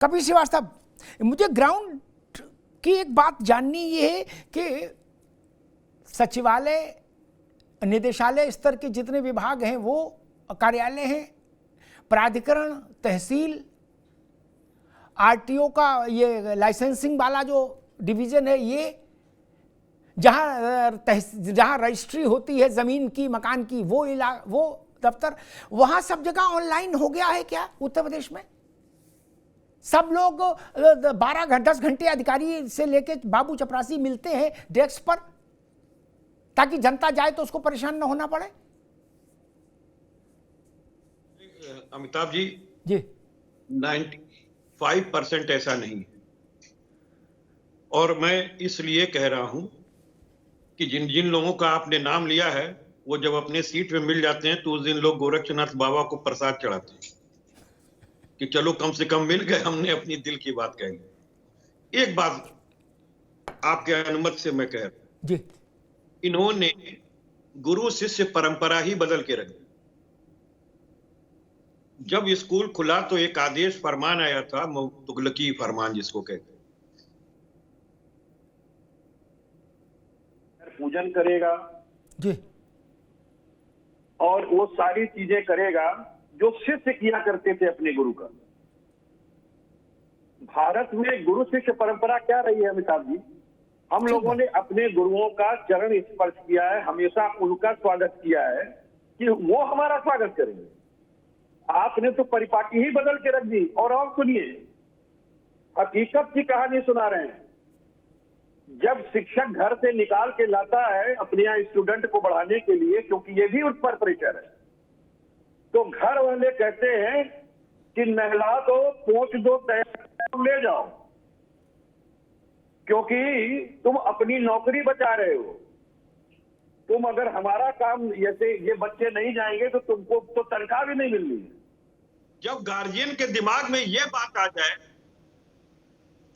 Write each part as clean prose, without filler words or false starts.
कपिल श्रीवास्तव, मुझे ग्राउंड की एक बात जाननी ये है कि सचिवालय, निदेशालय स्तर के जितने विभाग हैं, वो कार्यालय हैं, प्राधिकरण, तहसील, आरटीओ का ये लाइसेंसिंग वाला जो डिवीजन है, ये जहाँ रजिस्ट्री होती है ज़मीन की, मकान की, वो दफ्तर, वहाँ सब जगह ऑनलाइन हो गया है क्या उत्तर प्रदेश में? सब लोग 10 घंटे अधिकारी से लेके बाबू चपरासी मिलते हैं डेस्क पर, ताकि जनता जाए तो उसको परेशान न होना पड़े। अमिताभ जी, 95% ऐसा नहीं है। और मैं इसलिए कह रहा हूं कि जिन जिन लोगों का आपने नाम लिया है, वो जब अपने सीट में मिल जाते हैं तो उस दिन लोग गोरक्षनाथ बाबा को प्रसाद चढ़ाते हैं कि चलो कम से कम मिल गए, हमने अपनी दिल की बात कह ली। एक बात आपके अनुमति से मैं कह रहा हूं, इन्होंने गुरु शिष्य परंपरा ही बदल के रख दी। जब स्कूल खुला तो एक आदेश फरमान आया था, तुगलकी फरमान जिसको कहते हैं, पूजन करेगा जी, और वो सारी चीजें करेगा जो शिष्य किया करते थे अपने गुरु का। भारत में गुरु शिष्य परंपरा क्या रही है अमिताभ जी? हम लोगों ने अपने गुरुओं का चरण स्पर्श किया है, हमेशा उनका स्वागत किया है कि वो हमारा स्वागत करेंगे। आपने तो परिपाटी ही बदल के रख दी। और सुनिए, हकीकत की कहानी सुना रहे हैं। जब शिक्षक घर से निकाल के लाता है अपने यहाँ स्टूडेंट को बढ़ाने के लिए, क्योंकि ये भी उस पर प्रेशर है, तो घर वाले कहते हैं कि नहला दो, पोंछ दो, तैयार ले जाओ, क्योंकि तुम अपनी नौकरी बचा रहे हो। तुम अगर हमारा काम, जैसे ये बच्चे नहीं जाएंगे तो तुमको तो तनख्वाह भी नहीं मिलनी है। जब गार्जियन के दिमाग में ये बात आ जाए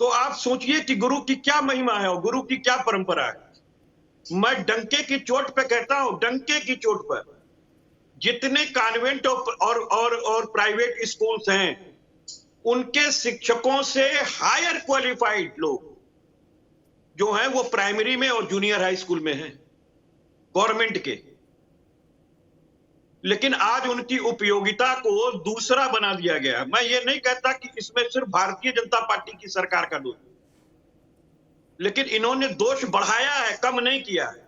तो आप सोचिए कि गुरु की क्या महिमा है और गुरु की क्या परंपरा है। मैं डंके की चोट पे कहता हूं, डंके की चोट पर, जितने कॉन्वेंट और प्राइवेट स्कूल्स हैं, उनके शिक्षकों से हायर क्वालिफाइड लोग जो हैं वो प्राइमरी में और जूनियर हाई स्कूल में हैं, गवर्नमेंट के। लेकिन आज उनकी उपयोगिता को दूसरा बना दिया गया। मैं ये नहीं कहता कि इसमें सिर्फ भारतीय जनता पार्टी की सरकार का दोष, लेकिन इन्होंने दोष बढ़ाया है, कम नहीं किया है।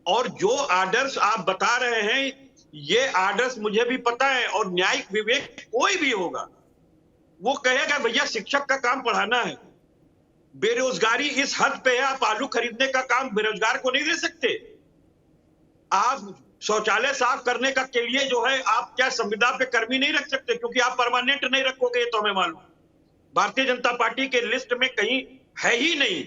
और जो आदर्श आप बता रहे हैं, ये आदर्श मुझे भी पता है, और न्यायिक विवेक कोई भी होगा वो कहेगा भैया शिक्षक का काम पढ़ाना है। बेरोजगारी इस हद पे है, आप आलू खरीदने का काम बेरोजगार को नहीं दे सकते। आप शौचालय साफ करने का के लिए जो है, आप क्या संविदा पे कर्मी नहीं रख सकते, क्योंकि आप परमानेंट नहीं रखोगे। ये तो हमें मालूम, भारतीय जनता पार्टी के लिस्ट में कहीं है ही नहीं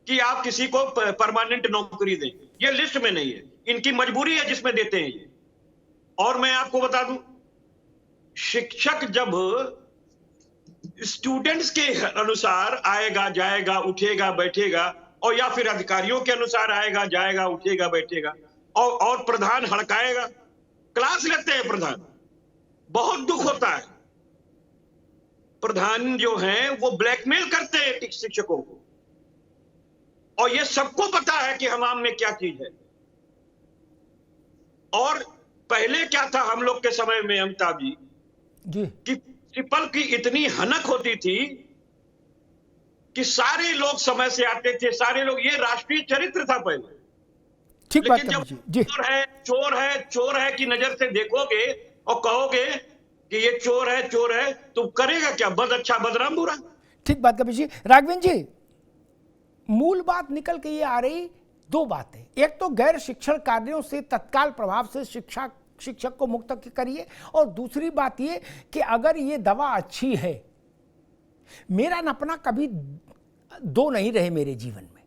कि आप किसी को परमानेंट नौकरी दें। ये लिस्ट में नहीं है, इनकी मजबूरी है जिसमें देते हैं ये। और मैं आपको बता दूं, शिक्षक जब स्टूडेंट्स के अनुसार आएगा, जाएगा, उठेगा, बैठेगा, और या फिर अधिकारियों के अनुसार आएगा, जाएगा, उठेगा, बैठेगा, और प्रधान हड़काएगा, क्लास लेते हैं प्रधान, बहुत दुख होता है। प्रधान जो हैं वो ब्लैकमेल करते हैं शिक्षकों को, और ये सबको पता है कि हमाम में क्या चीज है। और पहले क्या था हम लोग के समय में अमिताभ जी, कि प्रिंसिपल की इतनी हनक होती थी कि सारे लोग समय से आते थे, सारे लोग, ये राष्ट्रीय चरित्र था पहले। ठीक बात लेकिन जब जी, चोर है की नजर से देखोगे और कहोगे कि ये चोर है, तो करेगा क्या? अच्छा बदनाम बुरा। ठीक बात कपिल जी। राघवेंद्र जी, मूल बात निकल के ये आ रही, दो बातें। एक तो गैर शिक्षण कार्यों से तत्काल प्रभाव से शिक्षक को मुक्त करिए, और दूसरी बात ये कि अगर ये दवा अच्छी है, मेरा अपना कभी दो नहीं रहे मेरे जीवन में।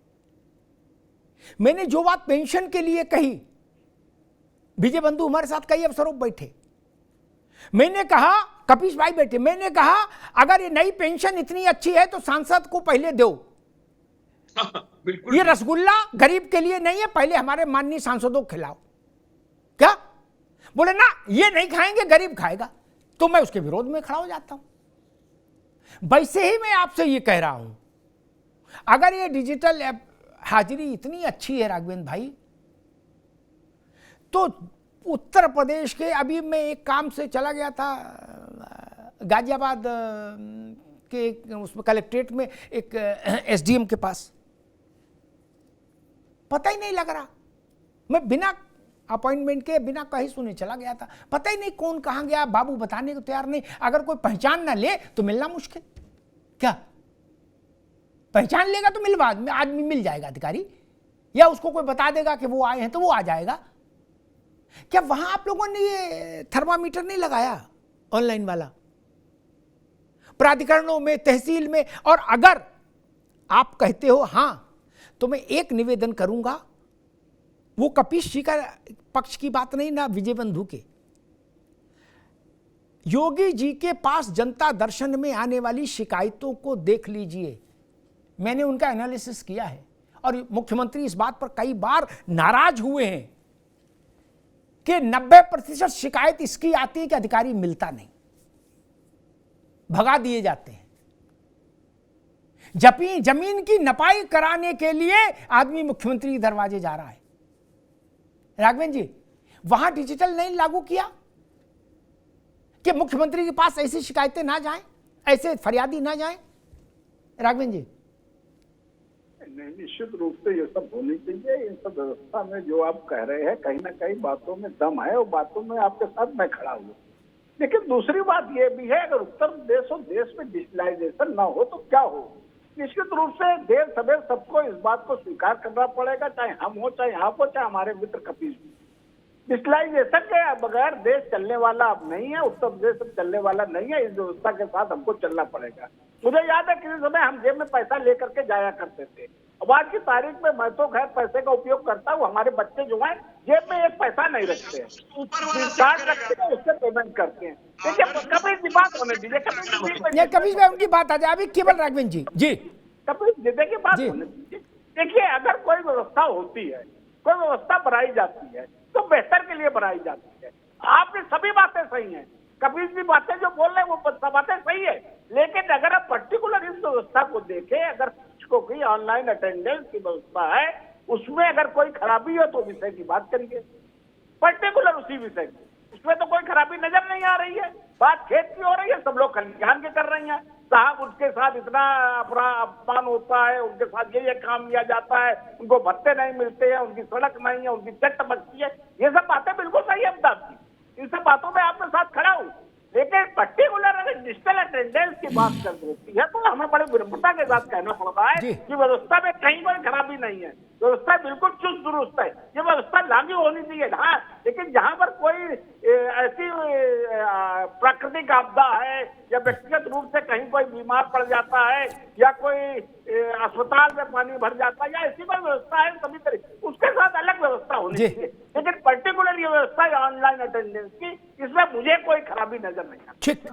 मैंने जो बात पेंशन के लिए कही, विजय बंधु हमारे साथ कई अवसरों पर बैठे, मैंने कहा, कपिश भाई बैठे, मैंने कहा अगर ये नई पेंशन इतनी अच्छी है तो सांसद को पहले दो। ये रसगुल्ला गरीब के लिए नहीं है, पहले हमारे माननीय सांसदों को खिलाओ। क्या बोले? ना, ये नहीं खाएंगे, गरीब खाएगा। तो मैं उसके विरोध में खड़ा हो जाता हूं। वैसे ही मैं आपसे ये कह रहा हूं, अगर ये डिजिटल हाजिरी इतनी अच्छी है राघवेंद्र भाई, तो उत्तर प्रदेश के, अभी मैं एक काम से चला गया था गाजियाबाद के उसमें कलेक्ट्रेट में एक एसडीएम के पास, पता ही नहीं लग रहा, मैं बिना अपॉइंटमेंट के बिना कहीं सुने चला गया था, पता ही नहीं कौन कहाँ गया, बाबू बताने को तैयार नहीं। अगर कोई पहचान ना ले तो मिलना मुश्किल, क्या पहचान लेगा तो मिलवा आदमी मिल जाएगा अधिकारी, या उसको कोई बता देगा कि वो आए हैं तो वो आ जाएगा। क्या वहां आप लोगों ने ये थर्मामीटर नहीं लगाया ऑनलाइन वाला प्राधिकरणों में, तहसील में? और अगर आप कहते हो हां, तो मैं एक निवेदन करूंगा, वो कपीश जी का पक्ष की बात नहीं ना, विजय बंधु के, योगी जी के पास जनता दर्शन में आने वाली शिकायतों को देख लीजिए। मैंने उनका एनालिसिस किया है और मुख्यमंत्री इस बात पर कई बार नाराज हुए हैं कि 90% शिकायत इसकी आती है कि अधिकारी मिलता नहीं, भगा दिए जाते हैं। जमीन की नपाई कराने के लिए आदमी मुख्यमंत्री के दरवाजे जा रहा है। राघवेंद्र जी, वहां डिजिटल नहीं लागू किया कि मुख्यमंत्री के पास ऐसी शिकायतें ना जाएं, ऐसे फरियादी ना जाएं? राघवेंद्र जी, नहीं, निश्चित रूप से ये सब होनी चाहिए। इन सब व्यवस्था में जो आप कह रहे हैं, कहीं ना कहीं बातों में दम है, और बातों में आपके साथ मैं खड़ा हूँ। लेकिन दूसरी बात ये भी है, अगर उत्तर प्रदेश और देश में डिजिटलाइजेशन ना हो तो क्या हो? निश्चित रूप से देर सवेर सबको इस बात को स्वीकार करना पड़ेगा, चाहे हम हो, चाहे आप हो, चाहे हमारे मित्र कपीश भी। डिजिटलाइजेशन के बगैर देश चलने वाला अब नहीं है, उत्तर प्रदेश अब चलने वाला नहीं है। इस व्यवस्था के साथ हमको चलना पड़ेगा। मुझे याद है किसी समय हम जेब में पैसा लेकर के जाया करते थे। अब आज की तारीख में मैं तो खैर पैसे का उपयोग करता हूँ, हमारे बच्चे जो हैं जेब में एक पैसा नहीं रखते हैं, कार्ड रखते हैं, उससे पेमेंट करते हैं। देखिए, कपीश जी बात होने दीजिए, कपीश भाई उनकी बात आ जाए, अभी केवल राघवेंद्र जी जी कपीश जी देखिए बात होने दीजिए। देखिए, अगर कोई व्यवस्था होती है, कोई व्यवस्था बनाई जाती है तो बेहतर के लिए बनाई जाती है। आपकी सभी बातें सही हैं, कपीश जी बातें जो बोल रहे हैं वो सब बातें सही है, लेकिन अगर आप पर्टिकुलर इस व्यवस्था को देखें, अगर शिक्षकों की ऑनलाइन अटेंडेंस की व्यवस्था है, उसमें अगर कोई खराबी हो तो विषय की बात करिए, पर्टिकुलर उसी विषय की। उसमें तो कोई खराबी नजर नहीं आ रही है। बात खेत की हो रही है, सब लोग कल्याण की कर रही हैं। साहब, उनके साथ इतना अपमान होता है, उनके साथ ये काम किया जाता है, उनको भत्ते नहीं मिलते हैं, उनकी सड़क नहीं है, उनकी चट बचती है, ये सब बातें बिल्कुल सही है अमिताभ जी, इन सब बातों में आपके साथ खड़ा हूँ। लेकिन पर्टिकुलर अगर डिजिटल अटेंडेंस की बात कर देती है तो हमें बड़ी विनम्रता के साथ कहना पड़ रहा है कि व्यवस्था में कहीं कोई खराबी नहीं है, व्यवस्था बिल्कुल चुस्त दुरुस्त है, ये व्यवस्था लागू होनी चाहिए। हाँ, लेकिन जहां पर कोई ऐसी प्राकृतिक आपदा है या व्यक्तिगत रूप से कहीं कोई बीमार पड़ जाता है या कोई अस्पताल में पानी भर जाता है या ऐसी कोई व्यवस्था है सभी तरह, उसके साथ अलग व्यवस्था होनी चाहिए। लेकिन पर्टिकुलर ये व्यवस्था है ऑनलाइन अटेंडेंस की, इसमें मुझे कोई खराबी नजर नहीं आती। ठीक,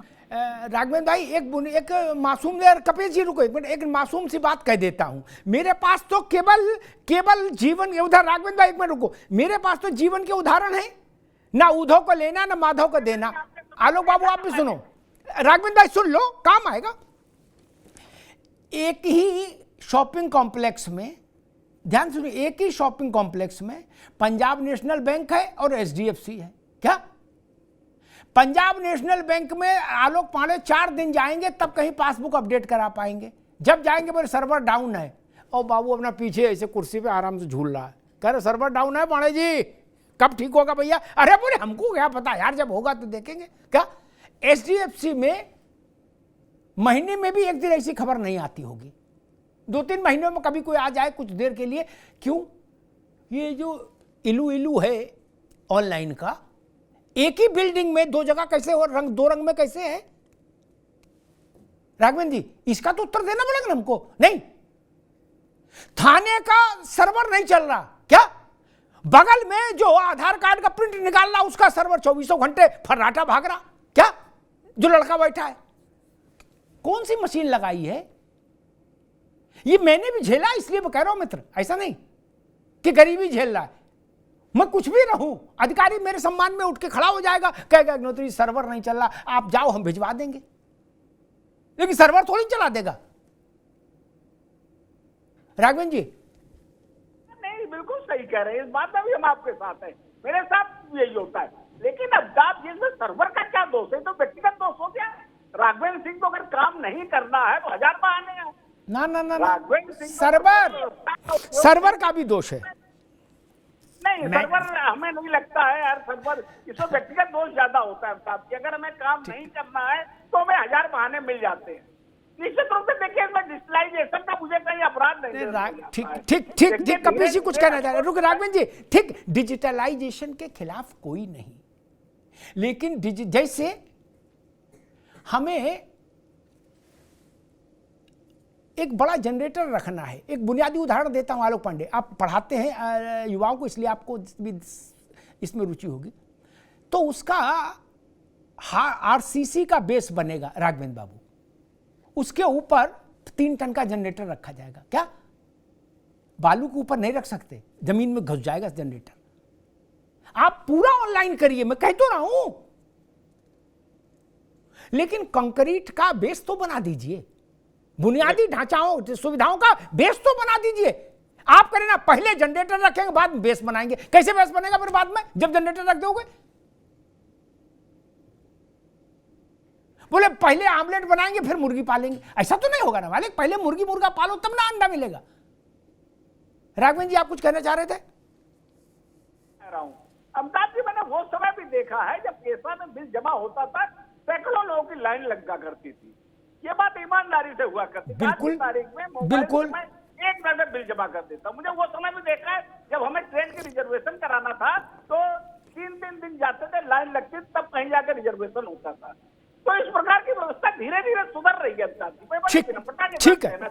राघवेंद्र भाई, एक मासूम, यार कपिल जी रुको एक मिनट, एक मासूम सी बात कह देता हूं। मेरे पास तो केवल जीवन के उदाहरण, राघवेंद्र भाई एक मिनट रुको, मेरे पास तो जीवन के उदाहरण है, ना उद्धव को लेना ना माधव को देना। आलोक बाबू आप भी सुनो, राघवेंद्र भाई सुन लो, काम आएगा। एक ही शॉपिंग कॉम्प्लेक्स में, ध्यान सुनिए, एक ही शॉपिंग कॉम्प्लेक्स में पंजाब नेशनल बैंक है और एचडीएफसी है। क्या पंजाब नेशनल बैंक में आलोक पांडे 4 दिन जाएंगे तब कहीं पासबुक अपडेट करा पाएंगे, जब जाएंगे बोले सर्वर डाउन है, और बाबू अपना पीछे ऐसे कुर्सी पे आराम से झूल रहा है, कह रहे सर्वर डाउन है पांडे जी, कब ठीक होगा भैया? अरे बोले हमको क्या पता यार, जब होगा तो देखेंगे। क्या एचडीएफसी में महीने में भी एक दिन ऐसी खबर नहीं आती होगी, 2-3 महीनों में कभी कोई आ जाए कुछ देर के लिए। क्यों? ये जो इलू है ऑनलाइन का, एक ही बिल्डिंग में 2 जगह कैसे हो, 2 रंग में कैसे है? राघवेंद्र जी, इसका तो उत्तर देना पड़ेगा हमको। नहीं, थाने का सर्वर नहीं चल रहा, क्या बगल में जो आधार कार्ड का प्रिंट निकाल रहा उसका सर्वर 24 घंटे फर्राटा भाग रहा, क्या जो लड़का बैठा है? कौन सी मशीन लगाई है? ये मैंने भी झेला, इसलिए मैं कह रहा हूं मित्र, ऐसा नहीं कि गरीबी झेल रहा है। मैं कुछ भी रहूं, अधिकारी मेरे सम्मान में उठ के खड़ा हो जाएगा, कहेगा अग्निहोत्री सर्वर नहीं चल रहा, आप जाओ हम भिजवा देंगे। लेकिन सर्वर थोड़ी चला देगा। राघवेंद्र जी नहीं, बिल्कुल सही कह रहे हैं, इस बात में भी हम आपके साथ हैं, मेरे साथ यही होता है। लेकिन अब्दाब जी इसमें सर्वर का क्या दोष है? तो व्यक्तिगत दोष हो गया। राघवेंद्र सिंह को अगर काम नहीं करना है तो हजार बहाने हैं। ना ना ना, राघवेंद्र सिंह सर्वर का भी दोष है। नहीं, सर्वर हमें नहीं लगता है यार, सर्वर इसमें व्यक्तिगत दोष ज्यादा होता है साहब कि अगर हमें काम नहीं करना है तो हमें हजार बहाने मिल जाते हैं। निश्चित रूप से देखिए, इसमें डिजिटलाइजेशन का मुझे कहीं अपराध नहीं। ठीक ठीक ठीक ठीक, कपिल जी कुछ कहना चाह रहे हैं, रुक राघवेंद्र जी। ठीक, डिजिटलाइजेशन के खिलाफ कोई नहीं, लेकिन जैसे हमें एक बड़ा जनरेटर रखना है। एक बुनियादी उदाहरण देता हूं, आलोक पांडे, आप पढ़ाते हैं युवाओं को, इसलिए आपको भी इसमें रुचि होगी। तो उसका आरसीसी का बेस बनेगा राघवेंद्र बाबू, उसके ऊपर 3 टन का जनरेटर रखा जाएगा। क्या बालू के ऊपर नहीं रख सकते, जमीन में घुस जाएगा जनरेटर। आप पूरा ऑनलाइन करिए, मैं कह तो रहा हूं, लेकिन कंक्रीट का बेस तो बना दीजिए, बुनियादी ढांचाओं सुविधाओं का बेस तो बना दीजिए। आप करें ना, पहले जनरेटर रखेंगे बाद में बेस बनाएंगे। कैसे बेस बनेगा फिर बाद में, जब जनरेटर रख दोगे? बोले पहले आमलेट बनाएंगे फिर मुर्गी पालेंगे, ऐसा तो नहीं होगा ना मालिक। पहले मुर्गी मुर्गा पालो तब ना अंडा मिलेगा। राघवेंद्र जी आप कुछ कहना चाह रहे थे? अमिताभ जी, मैंने वो समय भी देखा है जब केसा में बिल जमा होता था, सैकड़ों लोगों की लाइन लगा करती थी। ये बात ईमानदारी से हुआ करती थी। बिल्कुल, आज की तारीख में मोबाइल बिल्कुल। से मैं 1 मिनट में बिल जमा कर देता हूं। मुझे वो समय भी देखा है जब हमें ट्रेन की रिजर्वेशन कराना था तो 3-3 दिन जाते थे, लाइन लगती, तब कहीं जाकर रिजर्वेशन होता था। तो इस प्रकार की व्यवस्था धीरे धीरे सुधर रही है। ठीक है,